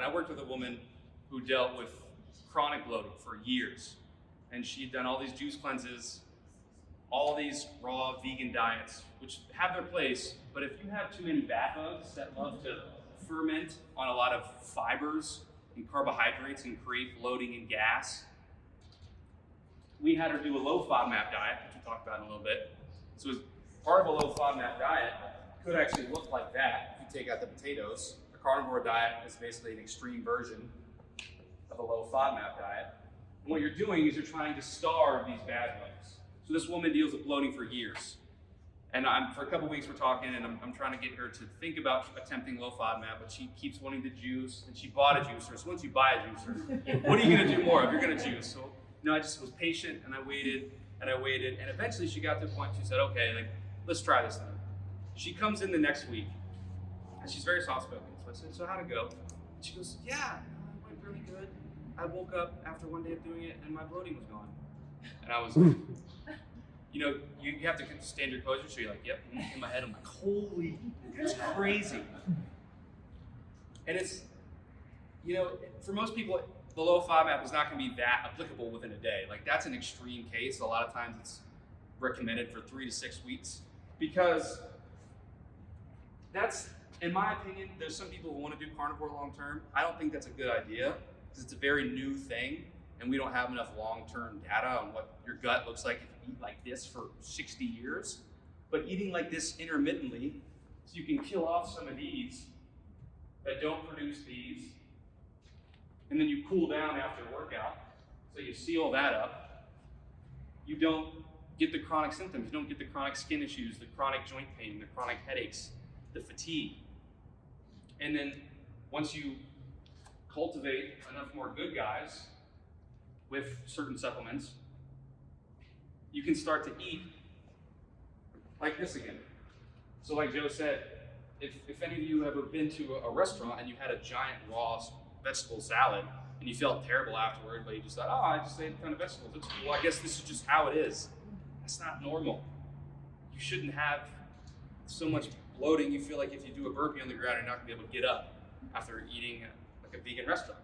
I worked with a woman who dealt with chronic bloating for years. And she'd done all these juice cleanses, all these raw vegan diets, which have their place, but if you have too many bat bugs that love to ferment on a lot of fibers and carbohydrates and create bloating and gas, we had her do a low FODMAP diet, which we'll talk about in a little bit. So as part of a low FODMAP diet could actually look like that if you take out the potatoes. A carnivore diet is basically an extreme version of a low FODMAP diet. And what you're doing is you're trying to starve these bad bugs. So this woman deals with bloating for years. And for a couple weeks we're talking, and I'm trying to get her to think about attempting low FODMAP, but she keeps wanting to juice, and she bought a juicer. So once you buy a juicer, what are you gonna do more if you're gonna juice? So I just was patient, and I waited, and eventually she got to a point, she said, okay, like, let's try this thing. She comes in the next week, and she's very soft-spoken. So I said, so how'd it go? She goes, yeah, it went really good. I woke up after one day of doing it, and my bloating was gone. And I was like, you have to stand your composure, so you're like, yep. In my head, I'm like, holy, that's crazy. And it's, for most people, the low FODMAP is not going to be that applicable within a day. Like, that's an extreme case. A lot of times it's recommended for 3 to 6 weeks, because that's, in my opinion, there's some people who want to do carnivore long term. I don't think that's a good idea, because it's a very new thing, and we don't have enough long-term data on what your gut looks like if you eat like this for 60 years. But eating like this intermittently, so you can kill off some of these that don't produce these, and then you cool down after a workout, so you seal that up. You don't get the chronic symptoms. You don't get the chronic skin issues, the chronic joint pain, the chronic headaches, the fatigue. And then once you cultivate enough more good guys with certain supplements, you can start to eat like this again. So like Joe said, if any of you have ever been to a restaurant and you had a giant raw vegetable salad and you felt terrible afterward, but you just thought, I just ate a ton of vegetables. Well, I guess this is just how it is. That's not normal. You shouldn't have so much bloating. You feel like if you do a burpee on the ground, you're not gonna be able to get up after eating like a vegan restaurant.